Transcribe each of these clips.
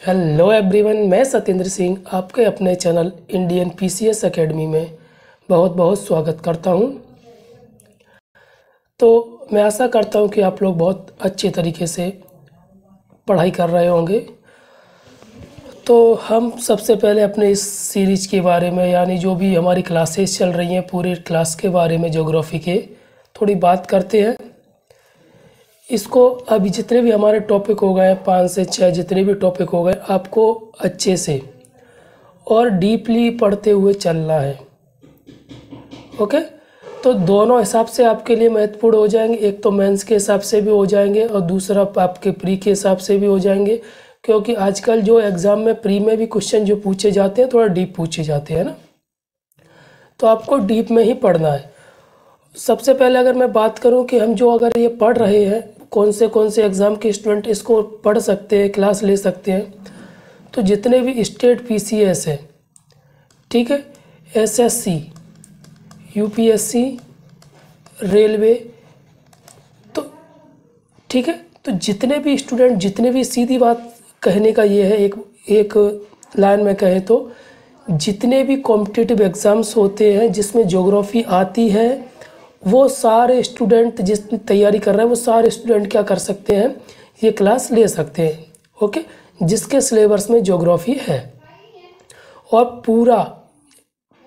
Hello everyone, मैं सत्येंद्र सिंह आपके अपने चैनल इंडियन पीसीएस एकेडमी में बहुत बहुत स्वागत करता हूं। तो मैं आशा करता हूं कि आप लोग बहुत अच्छे तरीके से पढ़ाई कर रहे होंगे। तो हम सबसे पहले अपने इस सीरीज के बारे में, यानी जो भी हमारी क्लासेस चल रही हैं, पूरे क्लास के बारे में ज्योग्राफी के थोड़ी बात करते हैं। इसको अभी जितने भी हमारे टॉपिक हो गए, 5 से 6 जितने भी टॉपिक हो गए, आपको अच्छे से और डीपली पढ़ते हुए चलना है। ओके, तो दोनों हिसाब से आपके लिए महत्वपूर्ण हो जाएंगे। एक तो मेंस के हिसाब से भी हो जाएंगे और दूसरा आपके प्री के हिसाब से भी हो जाएंगे, क्योंकि आजकल जो एग्ज़ाम में प्री में भी क्वेश्चन जो पूछे जाते हैं थोड़ा डीप पूछे जाते हैं ना, तो आपको डीप में ही पढ़ना है। सबसे पहले अगर मैं बात करूं कि हम जो अगर ये पढ़ रहे हैं, कौन से एग्ज़ाम के स्टूडेंट इसको पढ़ सकते हैं, क्लास ले सकते हैं, तो जितने भी स्टेट पीसीएस है, ठीक है, एसएससी, यूपीएससी, रेलवे, तो ठीक है, तो जितने भी स्टूडेंट, जितने भी, सीधी बात कहने का ये है, एक लाइन में कहें तो जितने भी कॉम्पिटिटिव एग्ज़ाम्स होते हैं जिसमें ज्योग्राफी आती है, वो सारे स्टूडेंट जिस तैयारी कर रहे हैं वो सारे स्टूडेंट क्या कर सकते हैं, ये क्लास ले सकते हैं। ओके, जिसके सिलेबस में ज्योग्राफी है, और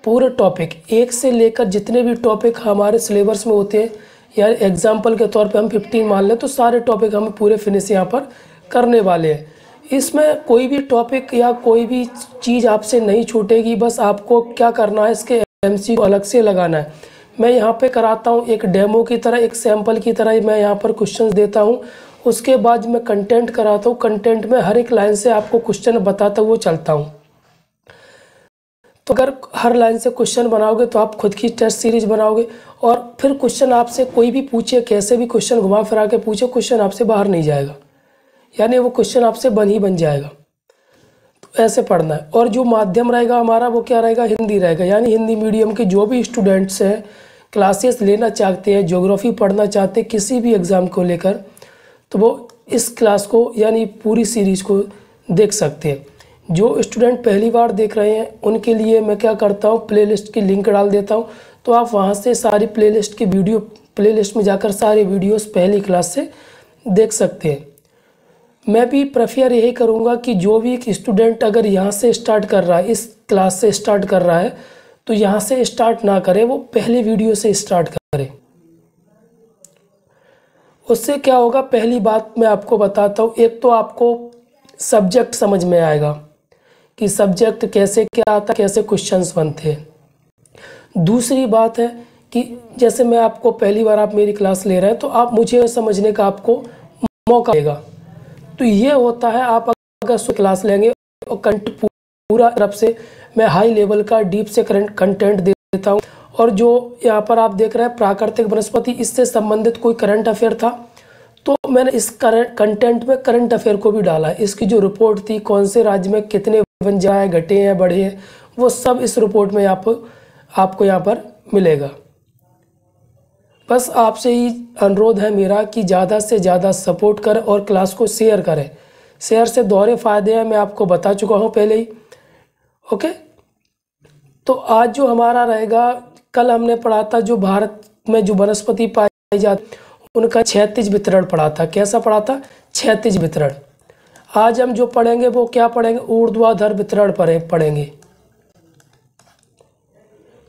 पूरे टॉपिक एक से लेकर जितने भी टॉपिक हमारे सिलेबस में होते हैं, यार एग्जाम्पल के तौर पे हम 15 मान लें, तो सारे टॉपिक हम पूरे फिनिश यहाँ पर करने वाले हैं। इसमें कोई भी टॉपिक या कोई भी चीज़ आपसे नहीं छूटेगी। बस आपको क्या करना है, इसके एमसी को अलग से लगाना है। मैं यहाँ पे कराता हूँ एक डेमो की तरह, एक सैम्पल की तरह मैं यहाँ पर क्वेश्चन देता हूँ। उसके बाद मैं कंटेंट कराता हूँ, कंटेंट में हर एक लाइन से आपको क्वेश्चन बताता हुआ चलता हूँ। तो अगर हर लाइन से क्वेश्चन बनाओगे तो आप खुद की टेस्ट सीरीज बनाओगे, और फिर क्वेश्चन आपसे कोई भी पूछे, कैसे भी क्वेश्चन घुमा फिरा के पूछे, क्वेश्चन आपसे बाहर नहीं जाएगा, यानी वो क्वेश्चन आपसे बन जाएगा। तो ऐसे पढ़ना है। और जो माध्यम रहेगा हमारा वो क्या रहेगा, हिंदी रहेगा। यानी हिंदी मीडियम के जो भी स्टूडेंट्स हैं, क्लासेस लेना चाहते हैं, ज्योग्राफी पढ़ना चाहते हैं किसी भी एग्ज़ाम को लेकर, तो वो इस क्लास को यानी पूरी सीरीज़ को देख सकते हैं। जो स्टूडेंट पहली बार देख रहे हैं उनके लिए मैं क्या करता हूँ, प्लेलिस्ट की लिंक डाल देता हूँ, तो आप वहाँ से सारी प्लेलिस्ट की वीडियो, प्लेलिस्ट में जाकर सारे वीडियोस पहली क्लास से देख सकते हैं। मैं भी प्रेफर यही करूँगा कि जो भी एक स्टूडेंट अगर यहाँ से स्टार्ट कर रहा है, इस क्लास से स्टार्ट कर रहा है, तो यहाँ से स्टार्ट ना करे, वो पहले वीडियो से स्टार्ट करे। उससे क्या होगा, पहली बात मैं आपको बताता हूँ, एक तो आपको सब्जेक्ट समझ में आएगा कि सब्जेक्ट कैसे क्या आता, कैसे क्वेश्चंस बनते हैं। दूसरी बात है कि जैसे मैं आपको पहली बार आप मेरी क्लास ले रहे हैं, तो आप मुझे समझने का आपको मौका देगा। तो ये होता है, आप अगर क्लास लेंगे और पूरा तरफ से मैं हाई लेवल का डीप से कंटेंट देता हूँ। और जो यहाँ पर आप देख रहे हैं प्राकृतिक वनस्पति, इससे संबंधित कोई करंट अफेयर था तो मैंने इस कंटेंट में करंट अफेयर को भी डाला है। इसकी जो रिपोर्ट थी, कौन से राज्य में कितने वन जाए, घटे हैं, बढ़े हैं, वो सब इस रिपोर्ट में आपको यहाँ पर मिलेगा। बस आपसे ही अनुरोध है मेरा कि ज़्यादा से ज़्यादा सपोर्ट करें और क्लास को शेयर करें। शेयर से दोहरे फ़ायदे हैं, मैं आपको बता चुका हूँ पहले ही। ओके, तो आज जो हमारा रहेगा, कल हमने पढ़ा था जो भारत में जो वनस्पति पाई जाती उनका क्षैतिज वितरण पढ़ा था। कैसा पढ़ा था? क्षैतिज वितरण। आज हम जो पढ़ेंगे वो क्या पढ़ेंगे, ऊर्ध्वाधर वितरण पढ़ेंगे।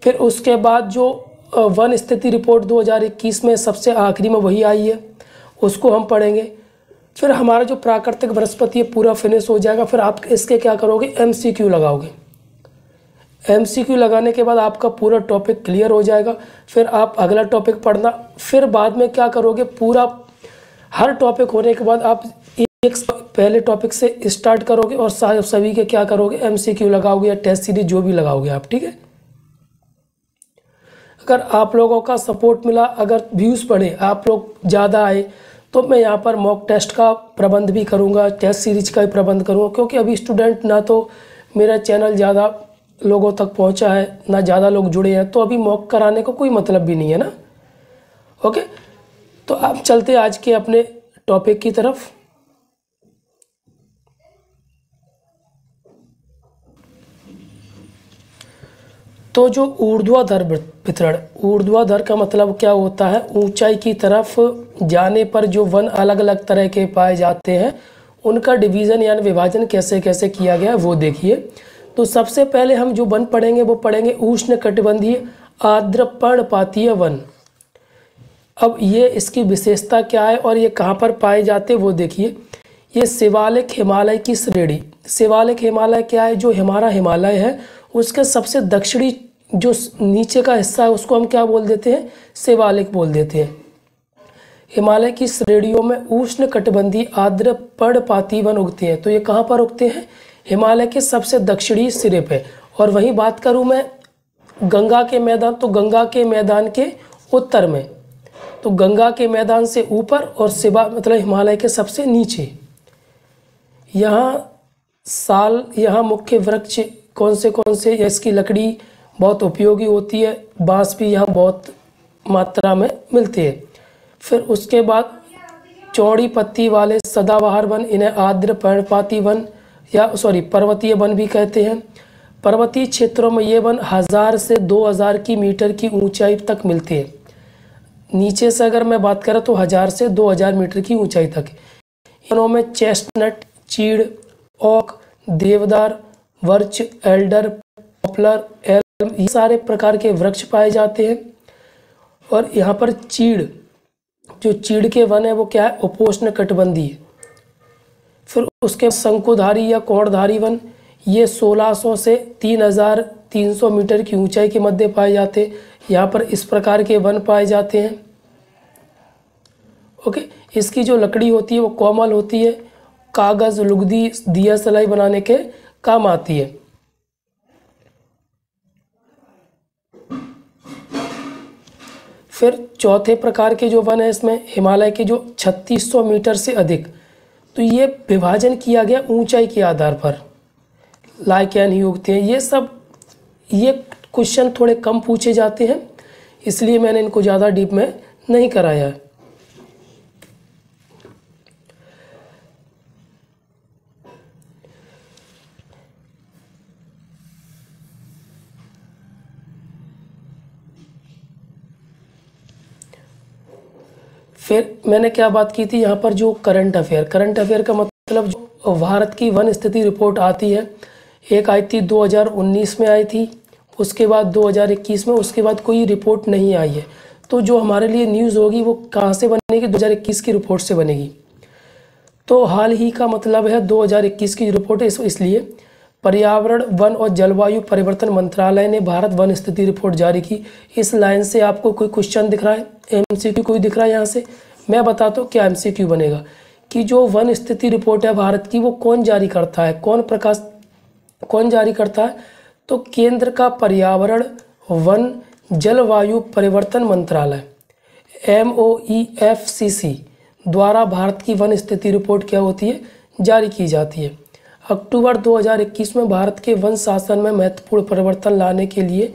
फिर उसके बाद जो वन स्थिति रिपोर्ट 2021 में सबसे आखिरी में वही आई है, उसको हम पढ़ेंगे। फिर हमारा जो प्राकृतिक वनस्पति है पूरा फिनिश हो जाएगा। फिर आप इसके क्या करोगे, एमसीक्यू लगाओगे। एमसीक्यू लगाने के बाद आपका पूरा टॉपिक क्लियर हो जाएगा। फिर आप अगला टॉपिक पढ़ना। फिर बाद में क्या करोगे, पूरा हर टॉपिक होने के बाद आप एक पहले टॉपिक से स्टार्ट करोगे और सभी के क्या करोगे, एमसीक्यू लगाओगे या टेस्ट सीरीज जो भी लगाओगे आप। ठीक है, अगर आप लोगों का सपोर्ट मिला, अगर व्यूज़ बढ़े, आप लोग ज़्यादा आए, तो मैं यहाँ पर मॉक टेस्ट का प्रबंध भी करूँगा, टेस्ट सीरीज का भी प्रबंध करूँगा। क्योंकि अभी स्टूडेंट ना तो मेरा चैनल ज़्यादा लोगों तक पहुँचा है, ना ज़्यादा लोग जुड़े हैं, तो अभी मॉक कराने को कोई मतलब भी नहीं है ना। ओके, तो आप चलते आज के अपने टॉपिक की तरफ। तो जो ऊर्ध्वाधर वितरण, ऊर्ध्वाधर का मतलब क्या होता है, ऊंचाई की तरफ जाने पर जो वन अलग अलग तरह के पाए जाते हैं उनका डिवीज़न यानी विभाजन कैसे कैसे किया गया है वो देखिए। तो सबसे पहले हम जो वन पढ़ेंगे वो पढ़ेंगे उष्णकटिबंधीय आर्द्र पर्णपातीय वन। अब ये इसकी विशेषता क्या है और ये कहाँ पर पाए जाते हैं वो देखिए। ये शिवालिक हिमालय की श्रेणी, शिवालिक हिमालय क्या है, जो हमारा हिमालय है उसके सबसे दक्षिणी जो नीचे का हिस्सा है उसको हम क्या बोल देते हैं, शिवालिक बोल देते हैं। हिमालय की श्रेणियों में उष्णकटिबंधीय आर्द्र पर्णपाती वन उगते हैं। तो ये कहाँ पर उगते हैं, हिमालय के सबसे दक्षिणी सिरे पे। और वहीं बात करूँ मैं गंगा के मैदान, तो गंगा के मैदान के उत्तर में, तो गंगा के मैदान से ऊपर और शिवा मतलब हिमालय के सबसे नीचे। यहाँ मुख्य वृक्ष कौन से, इसकी लकड़ी बहुत उपयोगी होती है, बांस भी यहाँ बहुत मात्रा में मिलते हैं। फिर उसके बाद चौड़ी पत्ती वाले सदाबहार वन, इन्हें आर्द्र पर्णपाती वन या पर्वतीय वन भी कहते हैं। पर्वतीय क्षेत्रों में ये वन 1000 से 2000 की मीटर की ऊंचाई तक मिलते हैं। नीचे से अगर मैं बात करें तो 1000 से 2000 मीटर की ऊंचाई तक। वनों में चेस्टनट, चीड़, ओक, देवदार, वर्च, एल्डर, पॉपुलर, एल्म, ये सारे प्रकार के वृक्ष पाए जाते हैं। और यहाँ पर जो चीड़ के वन है वो क्या है, उपोष्ण कटिबंधीय। फिर उसके शंकुधारी या कोणधारी वन, ये 1600 से 3300 मीटर की ऊंचाई के मध्य पाए जाते हैं। यहाँ पर इस प्रकार के वन पाए जाते हैं। ओके, इसकी जो लकड़ी होती है वो कोमल होती है, कागज़, लुगदी, दिया सलाई बनाने के काम आती है। फिर चौथे प्रकार के जो वन है इसमें हिमालय के जो 3600 मीटर से अधिक, तो ये विभाजन किया गया ऊंचाई के आधार पर, लाइकेन ही उगते हैं। ये क्वेश्चन थोड़े कम पूछे जाते हैं, इसलिए मैंने इनको ज़्यादा डीप में नहीं कराया है। फिर मैंने क्या बात की थी, यहाँ पर जो करंट अफेयर का मतलब जो भारत की वन स्थिति रिपोर्ट आती है, एक आई थी 2019 में आई थी, उसके बाद 2021 में, उसके बाद कोई रिपोर्ट नहीं आई है। तो जो हमारे लिए न्यूज़ होगी वो कहाँ से बनेगी, 2021 की रिपोर्ट से बनेगी। तो हाल ही का मतलब है 2021 की रिपोर्ट है, इसलिए पर्यावरण, वन और जलवायु परिवर्तन मंत्रालय ने भारत वन स्थिति रिपोर्ट जारी की। इस लाइन से आपको कोई क्वेश्चन दिख रहा है, एमसीक्यू कोई दिख रहा है यहाँ से, मैं बताता हूँ क्या एमसीक्यू बनेगा कि जो वन स्थिति रिपोर्ट है भारत की वो कौन जारी करता है, कौन जारी करता है, तो केंद्र का पर्यावरण, वन, जलवायु परिवर्तन मंत्रालय MOEFCC द्वारा भारत की वन स्थिति रिपोर्ट क्या होती है, जारी की जाती है। अक्टूबर 2021 में भारत के वन शासन में महत्वपूर्ण परिवर्तन लाने के लिए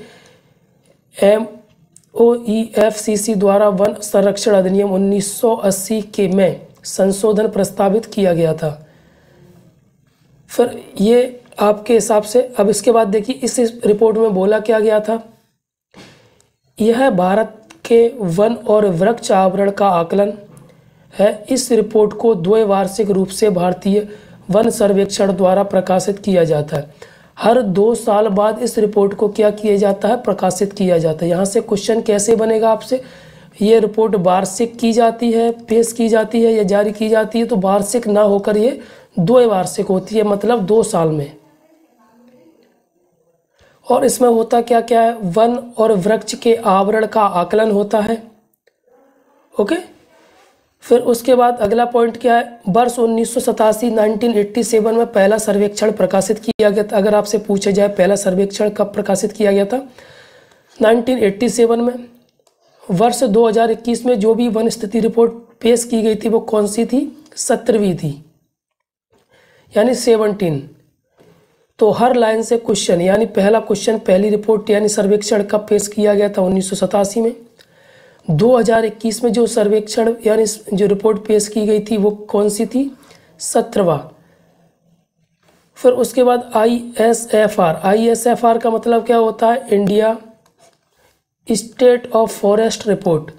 MOEFCC द्वारा वन संरक्षण अधिनियम 1980 के में संशोधन प्रस्तावित किया गया था। फिर ये आपके हिसाब से, अब इसके बाद देखिए इस रिपोर्ट में बोला क्या गया था, यह भारत के वन और वृक्ष आवरण का आकलन है। इस रिपोर्ट को द्वैवार्षिक रूप से भारतीय वन सर्वेक्षण द्वारा प्रकाशित किया जाता है। हर 2 साल बाद इस रिपोर्ट को क्या किया जाता है, प्रकाशित किया जाता है। यहाँ से क्वेश्चन कैसे बनेगा आपसे, ये रिपोर्ट वार्षिक की जाती है, पेश की जाती है या जारी की जाती है, तो वार्षिक ना होकर ये द्वैवार्षिक होती है, मतलब 2 साल में। और इसमें होता क्या क्या है, वन और वृक्ष के आवरण का आकलन होता है। ओके, फिर उसके बाद अगला पॉइंट क्या है, वर्ष 1987 में पहला सर्वेक्षण प्रकाशित किया गया था। अगर आपसे पूछा जाए पहला सर्वेक्षण कब प्रकाशित किया गया था, 1987 में। वर्ष 2021 में जो भी वन स्थिति रिपोर्ट पेश की गई थी वो कौन सी थी, 17वीं थी, यानी 17। तो हर लाइन से क्वेश्चन, यानी पहला क्वेश्चन, पहली रिपोर्ट यानी सर्वेक्षण कब पेश किया गया था, 1987 में। 2021 में जो सर्वेक्षण यानी जो रिपोर्ट पेश की गई थी वो कौन सी थी, 17वां। फिर उसके बाद ISFR का मतलब क्या होता है, India state of forest report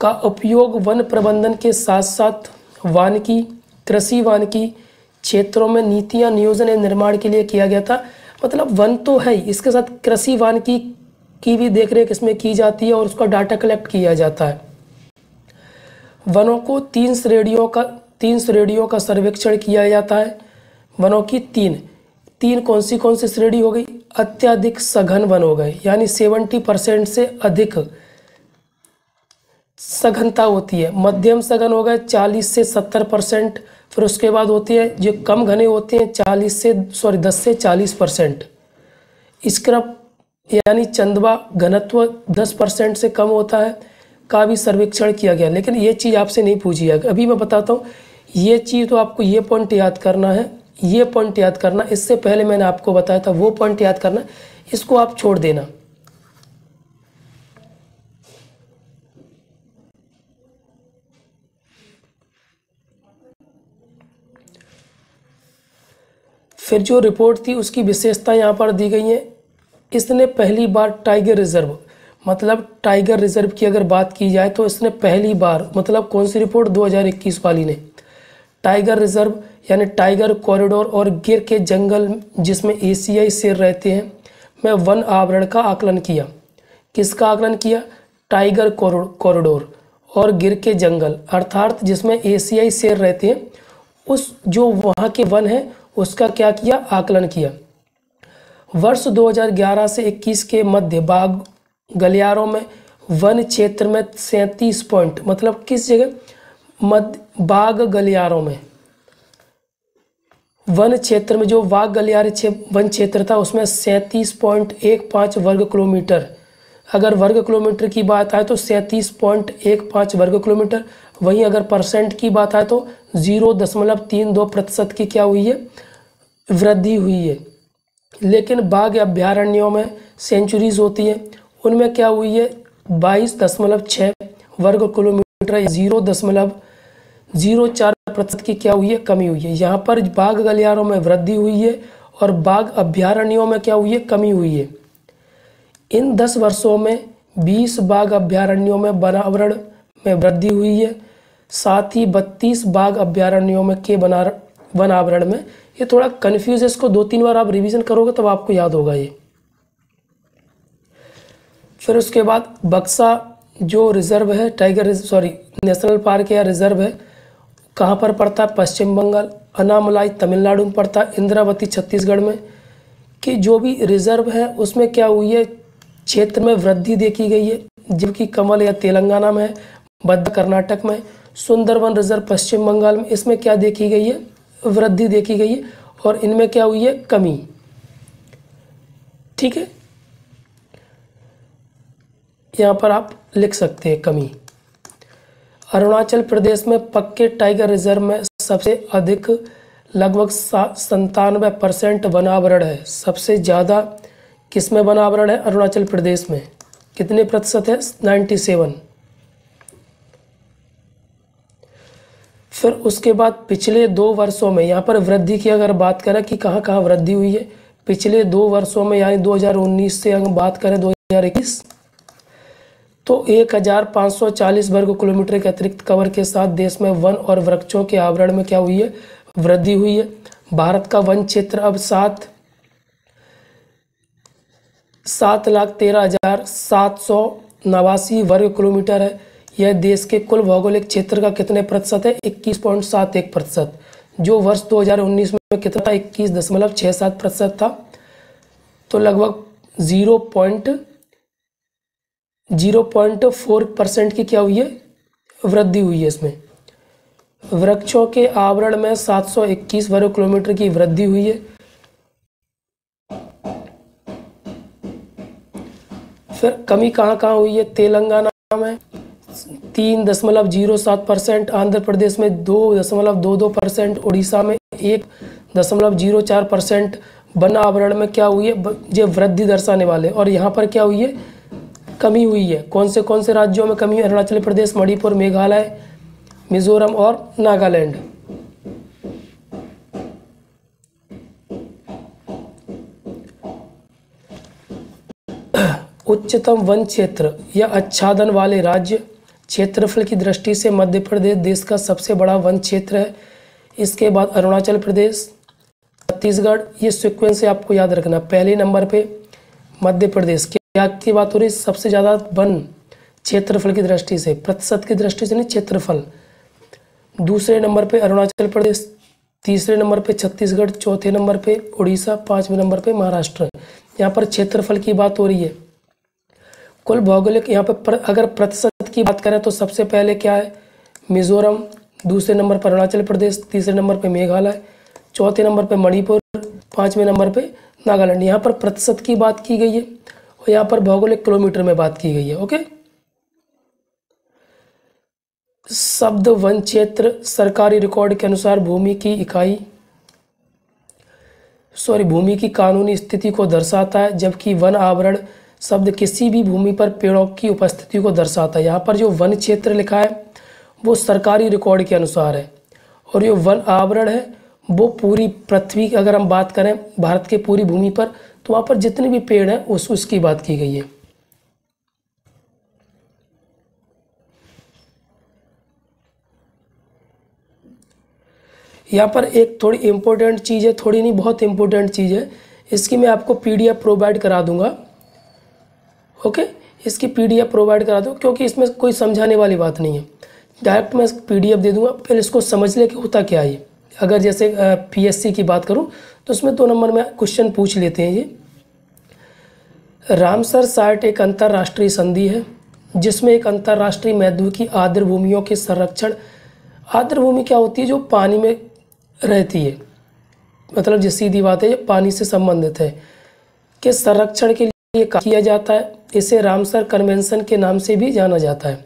का उपयोग वन प्रबंधन के साथ साथ वानिकी, कृषि वानिकी क्षेत्रों में नीतियां नियोजन एवं निर्माण के लिए किया गया था। मतलब वन तो है, इसके साथ कृषि वानिकी की भी देखरेख इसमें की जाती है और उसका डाटा कलेक्ट किया जाता है। वनों को तीन श्रेणियों का सर्वेक्षण किया जाता है। वनों की तीन कौन सी श्रेणी हो गई, अत्यधिक सघन वन हो गए, यानी 70% से अधिक सघनता होती है। मध्यम सघन हो गए 40 से 70%। फिर उसके बाद होती है जो कम घने होते हैं 10 से 40%। स्क्रब यानी चंदवा घनत्व 10% से कम होता है का भी सर्वेक्षण किया गया। लेकिन ये चीज़ आपसे नहीं पूछी है, अभी मैं बताता हूँ। ये चीज़ तो आपको ये पॉइंट याद करना है, ये पॉइंट याद करना। इससे पहले मैंने आपको बताया था वो पॉइंट याद करना, इसको आप छोड़ देना। फिर जो रिपोर्ट थी उसकी विशेषता यहाँ पर दी गई है। इसने पहली बार टाइगर रिजर्व, मतलब टाइगर रिजर्व की अगर बात की जाए तो इसने पहली बार, मतलब कौन सी रिपोर्ट, 2021 वाली ने, टाइगर रिजर्व यानी टाइगर कॉरिडोर और गिर के जंगल जिसमें एशियाई शेर रहते हैं में वन आवरण का आकलन किया। किसका आकलन किया, टाइगर कॉरिडोर और गिर के जंगल, अर्थात जिसमें एशियाई शेर रहते हैं उस जो वहाँ के वन है उसका क्या किया, आकलन किया। वर्ष 2011 से 21 के मध्य बाघ गलियारों में वन क्षेत्र में 37 पॉइंट, मतलब किस जगह, मध्य बाघ गलियारों में वन क्षेत्र में जो बाघ गलियारे वन क्षेत्र था उसमें 37.15 वर्ग किलोमीटर, अगर वर्ग किलोमीटर की बात आए तो 37.15 वर्ग किलोमीटर। वहीं अगर परसेंट की बात आए तो 0.32% की क्या हुई है, वृद्धि हुई है। लेकिन बाघ अभ्यारण्यों में सेंचुरीज होती है, उनमें क्या हुई है, 22.6 वर्ग किलोमीटर, 0.04% की क्या हुई है, कमी हुई है। यहाँ पर बाघ गलियारों में वृद्धि हुई है और बाघ अभ्यारण्यों में क्या हुई है, कमी हुई है। इन 10 वर्षों में 20 बाघ अभ्यारण्यों में वनावरण में वृद्धि हुई है, साथ ही 32 बाघ अभ्यारण्यों में के वनावरण में। ये थोड़ा कन्फ्यूज है, इसको 2-3 बार आप रिवीजन करोगे तब आपको याद होगा ये। फिर उसके बाद बक्सा जो रिजर्व है, नेशनल पार्क या रिजर्व है, कहाँ पर पड़ता है, पश्चिम बंगाल। अनामलाई तमिलनाडु में पड़ता है, इंद्रावती छत्तीसगढ़ में। कि जो भी रिजर्व है उसमें क्या हुई है, क्षेत्र में वृद्धि देखी गई है, जबकि कमल या तेलंगाना में है, बद्ध कर्नाटक में, सुंदरवन रिजर्व पश्चिम बंगाल में, इसमें क्या देखी गई है, वृद्धि देखी गई है, और इनमें क्या हुई है, कमी। ठीक है, यहाँ पर आप लिख सकते हैं कमी। अरुणाचल प्रदेश में पक्के टाइगर रिजर्व में सबसे अधिक लगभग 97% वनावरण है। सबसे ज़्यादा किसमें वनावरण है, अरुणाचल प्रदेश में। कितने प्रतिशत है, 97। फिर उसके बाद पिछले 2 वर्षों में, यहाँ पर वृद्धि की अगर बात करें कि कहाँ कहाँ वृद्धि हुई है, पिछले 2 वर्षों में यानी 2019 से अगर बात करें 2021, तो 1540 वर्ग किलोमीटर के अतिरिक्त कवर के साथ देश में वन और वृक्षों के आवरण में क्या हुई है, वृद्धि हुई है। भारत का वन क्षेत्र अब 7,13,789 वर्ग किलोमीटर है। यह देश के कुल भौगोलिक क्षेत्र का कितने प्रतिशत है, 21.71%, जो वर्ष 2019 में कितना था, 21.67% था। तो लगभग 0.4% की क्या हुई है, वृद्धि हुई है इसमें। वृक्षों के आवरण में 721 वर्ग किलोमीटर की वृद्धि हुई है। फिर कमी कहाँ कहाँ हुई है, तेलंगाना में 3.07%, आंध्र प्रदेश में 2.22%, उड़ीसा में 1.04%। वन आवरण में क्या हुई है, ये वृद्धि दर्शाने वाले, और यहाँ पर क्या हुई है, कमी हुई है। कौन से राज्यों में कमी है, अरुणाचल प्रदेश, मणिपुर, मेघालय, मिजोरम और नागालैंड। उच्चतम वन क्षेत्र या आच्छादन वाले राज्य, क्षेत्रफल की दृष्टि से मध्य प्रदेश देश का सबसे बड़ा वन क्षेत्र है। इसके बाद अरुणाचल प्रदेश, छत्तीसगढ़, ये सीक्वेंस से आपको याद रखना। पहले नंबर पे मध्य प्रदेश, क्या की बात हो रही है? सबसे ज़्यादा वन क्षेत्रफल की दृष्टि से, प्रतिशत की दृष्टि से नहीं, क्षेत्रफल। दूसरे नंबर पे अरुणाचल प्रदेश, तीसरे नंबर पे छत्तीसगढ़, चौथे नंबर पे उड़ीसा, पांचवें नंबर पे महाराष्ट्र। यहाँ पर क्षेत्रफल की बात हो रही है। कुल भौगोलिक यहाँ पर अगर प्रतिशत की बात करें तो सबसे पहले क्या है? मिजोरम, दूसरे नंबर पर अरुणाचल प्रदेश, तीसरे नंबर पे मेघालय, चौथे नंबर पे मणिपुर, पांचवें नंबर पे नागालैंड। यहाँ पर प्रतिशत की बात की गई है और यहाँ पर भौगोलिक किलोमीटर में बात की गई है। ओके। शब्द वन क्षेत्र सरकारी रिकॉर्ड के अनुसार भूमि की कानूनी स्थिति को दर्शाता है, जबकि वन आवरण शब्द किसी भी भूमि पर पेड़ों की उपस्थिति को दर्शाता है। यहाँ पर जो वन क्षेत्र लिखा है वो सरकारी रिकॉर्ड के अनुसार है, और जो वन आवरण है वो पूरी पृथ्वी की अगर हम बात करें भारत के पूरी भूमि पर, तो वहाँ पर जितने भी पेड़ हैं उसकी बात की गई है। यहाँ पर एक थोड़ी इम्पोर्टेंट चीज़ है, थोड़ी नहीं बहुत इम्पोर्टेंट चीज़ है, इसकी मैं आपको PDF प्रोवाइड करा दूंगा। ओके, इसकी PDF प्रोवाइड करा दूँ, क्योंकि इसमें कोई समझाने वाली बात नहीं है, डायरेक्ट मैं PDF दे दूंगा, फिर इसको समझ ले कि होता क्या है। अगर जैसे PSC की बात करूँ तो उसमें 2 नंबर में क्वेश्चन पूछ लेते हैं। ये रामसर साइट एक अंतर्राष्ट्रीय संधि है जिसमें एक अंतर्राष्ट्रीय महत्व की आर्द्र भूमियों के संरक्षण। आर्द्र भूमि क्या होती है? जो पानी में रहती है, मतलब जो सीधी बात है, ये पानी से संबंधित है, के संरक्षण के लिए किया जाता है। इसे रामसर कन्वेंशन के नाम से भी जाना जाता है।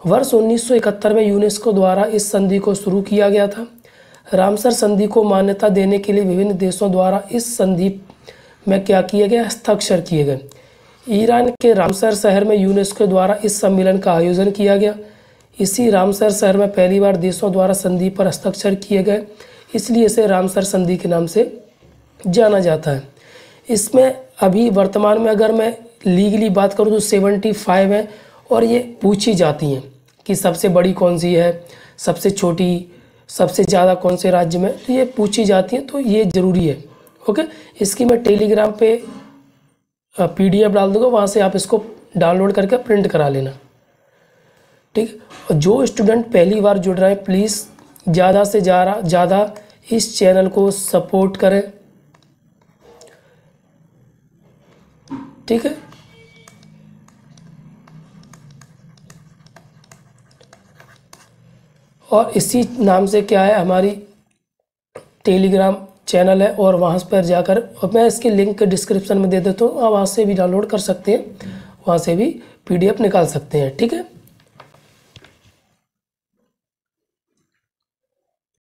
वर्ष 1971 में यूनेस्को द्वारा इस संधि को शुरू किया गया था। रामसर संधि को मान्यता देने के लिए विभिन्न देशों द्वारा इस संधि में क्या किए गए? हस्ताक्षर किए गए। ईरान के रामसर शहर में यूनेस्को द्वारा इस सम्मेलन का आयोजन किया गया। इसी रामसर शहर में पहली बार देशों द्वारा संधि पर हस्ताक्षर किए गए, इसलिए इसे रामसर संधि के नाम से जाना जाता है। इसमें अभी वर्तमान में अगर मैं लीगली बात करूँ तो 75 है, और ये पूछी जाती हैं कि सबसे बड़ी कौन सी है, सबसे छोटी, सबसे ज़्यादा कौन से राज्य में, तो ये पूछी जाती हैं, तो ये ज़रूरी है। ओके, इसकी मैं टेलीग्राम पे PDF डाल दूँगा, वहाँ से आप इसको डाउनलोड करके प्रिंट करा लेना। ठीक। और जो स्टूडेंट पहली बार जुड़ रहे हैं प्लीज़ ज़्यादा से ज़्यादा इस चैनल को सपोर्ट करें। ठीक है। और इसी नाम से क्या है, हमारी टेलीग्राम चैनल है, और वहाँ पर जाकर, और मैं इसकी लिंक डिस्क्रिप्शन में दे देता हूँ, आप वहाँ से भी डाउनलोड कर सकते हैं, वहाँ से भी PDF निकाल सकते हैं। ठीक है।